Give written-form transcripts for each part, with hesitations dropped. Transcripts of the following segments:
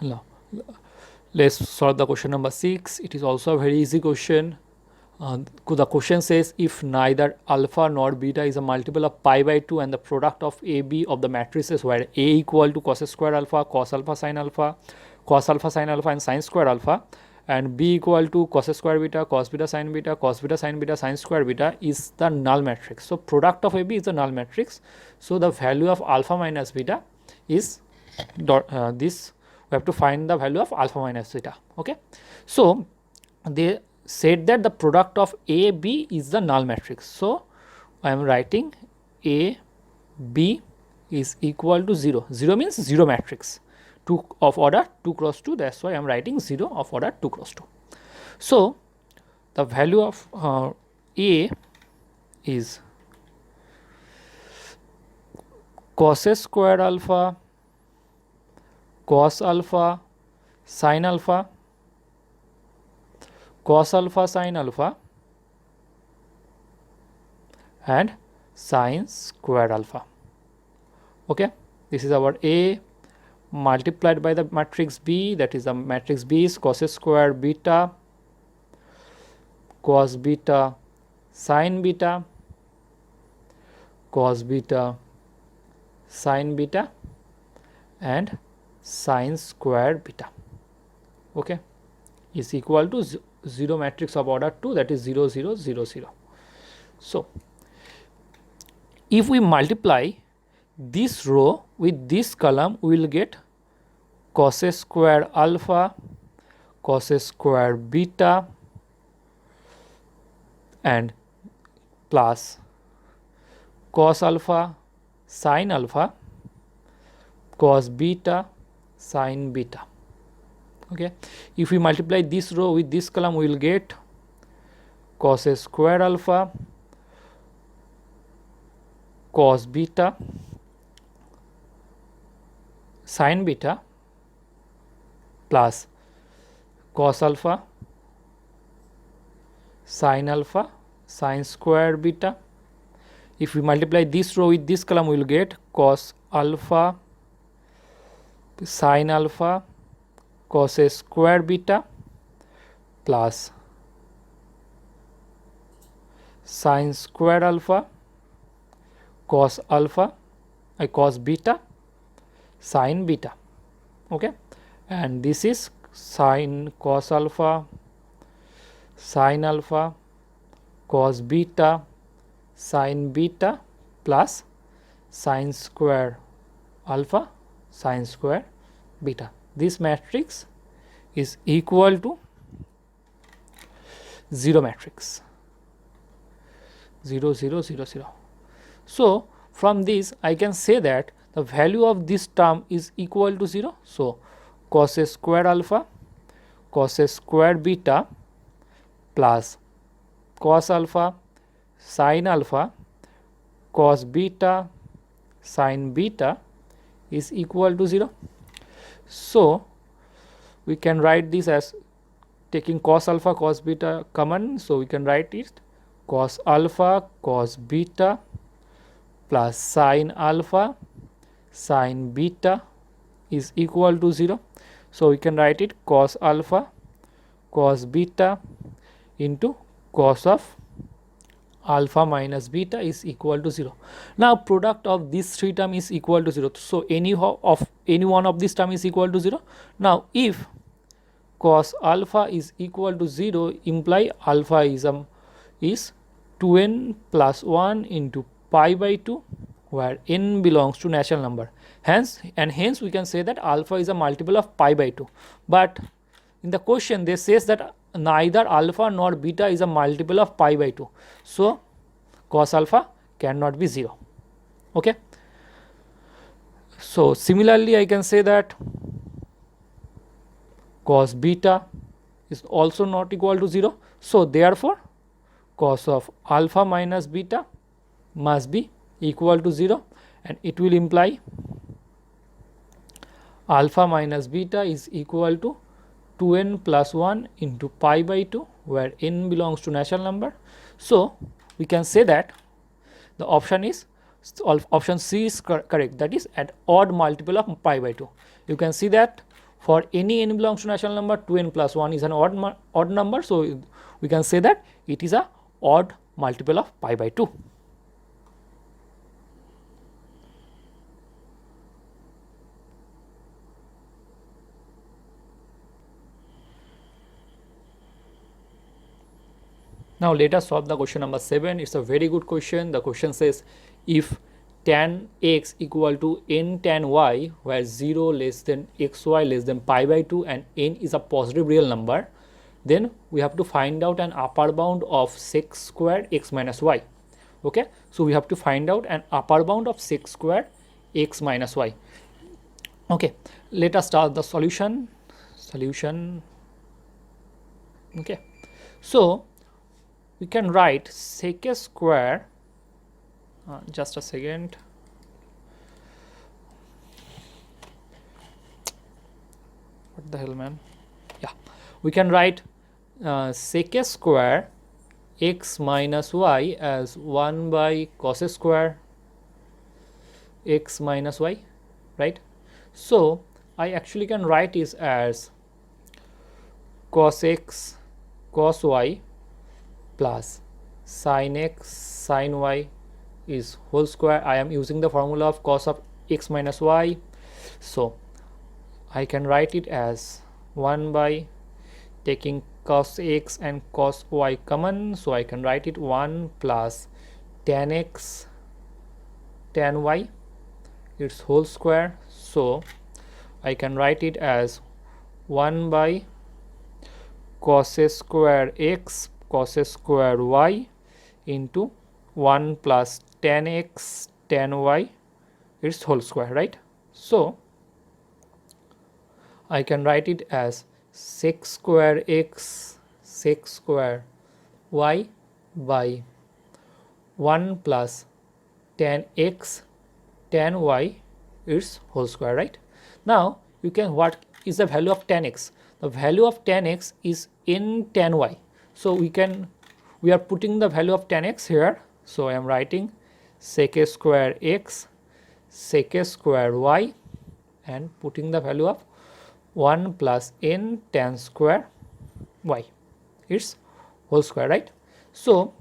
Now, let's solve the question number 6. It is also a very easy question. The question says if neither alpha nor beta is a multiple of pi by 2 and the product of AB of the matrices where A equal to cos square alpha, cos alpha sin alpha, cos alpha sin alpha and sin square alpha, and B equal to cos square beta, cos beta sin beta sin square beta is the null matrix. So, product of AB is the null matrix. So, the value of alpha minus beta is this. We have to find the value of alpha minus beta. Okay. So, they said that the product of A, B is the null matrix. So, I am writing A, B is equal to 0. 0 means 0 matrix 2 of order 2 cross 2. That is why I am writing 0 of order 2 cross 2. So, the value of A is cos square alpha, cos alpha, sin alpha, cos alpha sin alpha and sin square alpha. Okay, this is our A multiplied by the matrix B, that is the matrix B is cos square beta, cos beta sin beta, cos beta sin beta and sin square beta. Okay, is equal to 0 matrix of order 2, that is 0 0 0 0. So, if we multiply this row with this column, we will get cos square alpha, cos square beta and plus cos alpha sin alpha, cos beta sin beta. Okay, if we multiply this row with this column, we will get cos square alpha, cos beta sin beta plus cos alpha sin alpha sin square beta. If we multiply this row with this column, we will get cos alpha sin alpha cos square beta plus sin square alpha cos alpha cos beta sin beta. Okay, and this is sin cos alpha sin alpha cos beta sin beta plus sin square alpha sin square beta. This matrix is equal to 0 matrix 0 0 0 0. So, from this I can say that the value of this term is equal to 0. So, cos square alpha cos square beta plus cos alpha sin alpha cos beta sin beta is equal to 0. So, we can write this as taking cos alpha cos beta common. So, we can write it cos alpha cos beta plus sin alpha sin beta is equal to 0. So, we can write it cos alpha cos beta into cos of alpha minus beta is equal to 0. Now, product of these 3 term is equal to 0. So, any one of this term is equal to 0. Now, if cos alpha is equal to 0, imply alpha is 2n plus 1 into pi by 2, where n belongs to natural number. Hence we can say that alpha is a multiple of pi by 2. But in the question they says that neither alpha nor beta is a multiple of pi by 2. So, cos alpha cannot be 0. Okay. So, similarly I can say that cos beta is also not equal to 0. So, therefore, cos of alpha minus beta must be equal to 0, and it will imply alpha minus beta is equal to 2n plus 1 into pi by 2, where n belongs to natural number. So, we can say that the option C is correct, that is at odd multiple of pi by 2. You can see that For any n belongs to natural number, 2n plus 1 is an odd number, so we can say that it is a odd multiple of pi by 2. Now let us solve the question number 7. It's a very good question. The question says, if tan x equal to n tan y, where 0 less than xy less than pi by 2 and n is a positive real number, then we have to find out an upper bound of sec squared x minus y. Okay, so we have to find out an upper bound of sec squared x minus y. Okay, let us start the solution. Okay, so we can write sec a square, just a second, what the hell, man. Yeah, we can write sec a square x minus y as 1 by cos a square x minus y, right? So I actually can write it as cos x cos y plus sin x sin y is whole square. I am using the formula of cos of x minus y, so I can write it as 1 by taking cos x and cos y common, so I can write it 1 plus tan x tan y its whole square, so I can write it as 1 by cos a square x cos a square y into 1 plus tan x tan y its whole square, right? So I can write it as sec square x sec square y by 1 plus tan x tan y its whole square, right? Now you can, what is the value of tan x? The value of tan x is n tan y, so we are putting the value of tan x here, so I am writing sec a square x sec a square y and putting the value of 1 plus n tan square y its whole square, right? So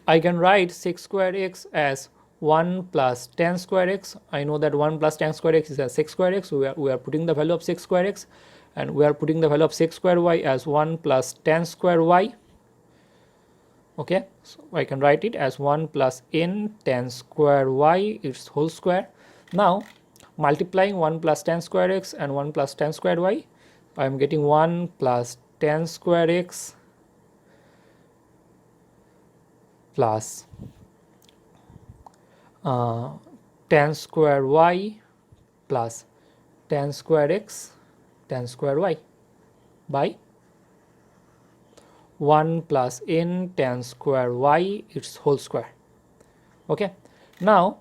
I can write sec square x as 1 plus tan square x. I know that 1 plus tan square x is a sec square x, so we are putting the value of sec square x, and we are putting the value of sec square y as 1 plus tan square y. Okay, so I can write it as 1 plus n tan square y its whole square. Now multiplying 1 plus tan square x and 1 plus tan square y, I am getting 1 plus tan square x plus tan square y plus tan square x tan square y by 1 plus n tan square y its whole square. Okay, now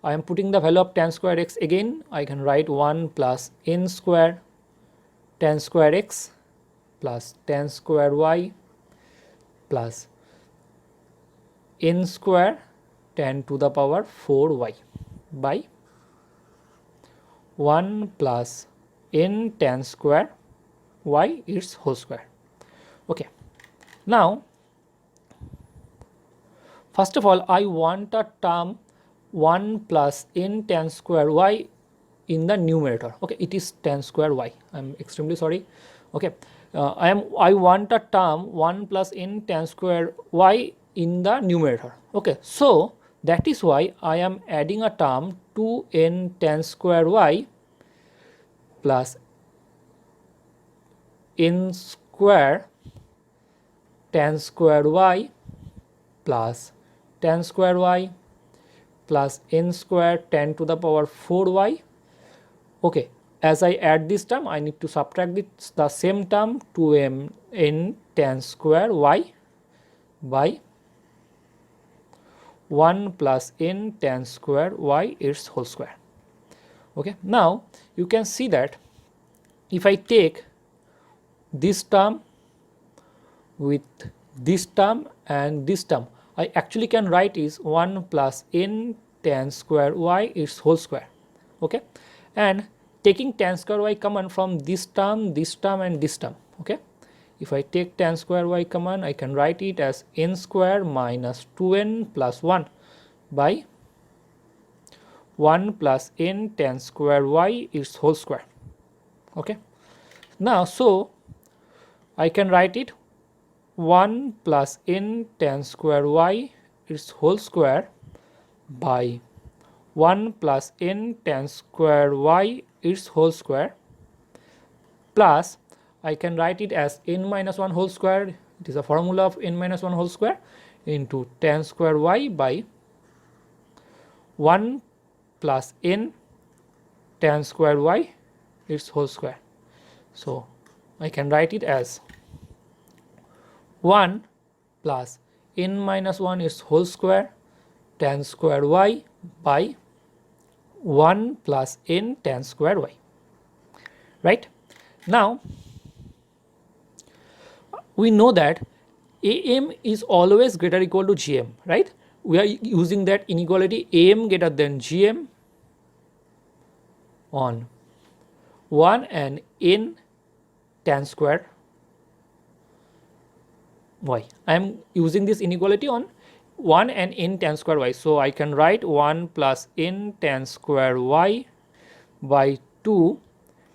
I am putting the value of tan square x again. I can write 1 plus n square tan square x plus tan square y plus n square tan to the power 4y by 1 plus n tan square y its whole square. Okay, now first of all I want a term 1 plus n tan square y in the numerator. Okay, it is tan square y, I am extremely sorry. Okay, I want a term 1 plus n tan square y in the numerator. Okay, so that is why I am adding a term 2n tan square y plus n square tan square y plus tan square y plus n square tan to the power 4y. Okay, as I add this term, I need to subtract the same term 2n tan square y by 1 plus n tan square y its whole square. Okay, now you can see that if I take this term with this term and this term, I actually can write is 1 plus n tan square y its whole square. Okay, and taking tan square y common from this term and this term. Okay, if I take tan square y common, I can write it as n square minus 2n plus 1 by 1 plus n tan square y its whole square. Okay, now so I can write it 1 plus n tan square y its whole square by 1 plus n tan square y its whole square plus I can write it as n minus 1 whole square, it is a formula of n minus 1 whole square into tan square y by 1 plus n tan square y its whole square. So I can write it as 1 plus n minus 1 its whole square tan square y by 1 plus n tan square y. Right? Now we know that AM is always greater or equal to GM, right? We are using that inequality AM greater than GM on 1 and n tan square y. I am using this inequality on 1 and n tan square y. So I can write 1 plus n tan square y by 2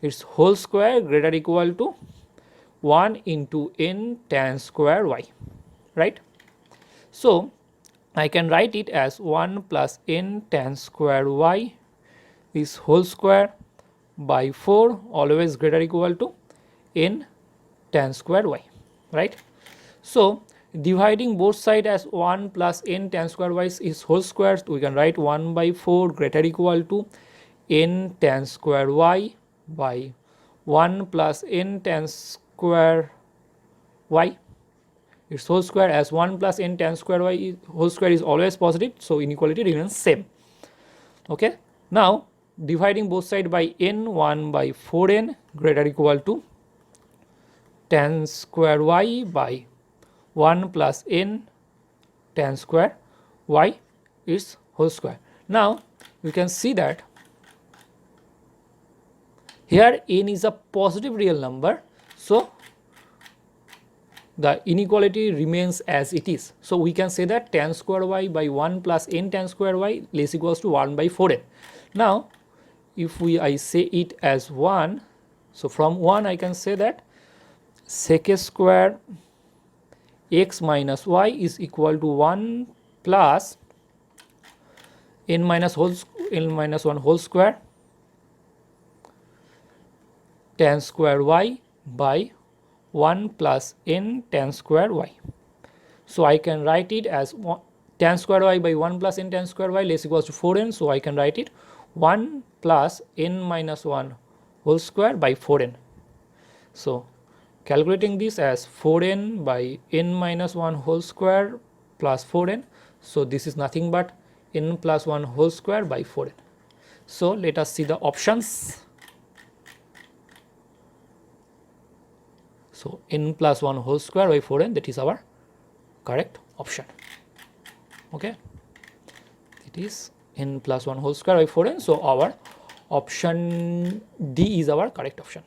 its whole square greater or equal to 1 into n tan square y, right? So I can write it as 1 plus n tan square y is whole square by 4 always greater or equal to n tan square y, right? So dividing both sides as 1 plus n tan square y is whole square, we can write 1 by 4 greater or equal to n tan square y by 1 plus n tan square y its whole square, as 1 plus n tan square y whole square is always positive, so inequality remains same. Okay, now dividing both sides by n, 1 by 4n greater or equal to tan square y by 1 plus n tan square y its whole square. Now you can see that here n is a positive real number, so the inequality remains as it is. So we can say that tan square y by 1 plus n tan square y less equals to 1 by 4n. Now if I say it as 1, so from 1 I can say that sec square x minus y is equal to 1 plus n minus 1 whole square tan square y by 1 plus n tan square y. So I can write it as tan square y by 1 plus n tan square y less equals to 4n. So I can write it 1 plus n minus 1 whole square by 4n. So calculating this as 4n by n minus 1 whole square plus 4n. So this is nothing but n plus 1 whole square by 4n. So let us see the options. So n plus 1 whole square by 4n, that is our correct option. Okay, it is n plus 1 whole square by 4n. So our option D is our correct option.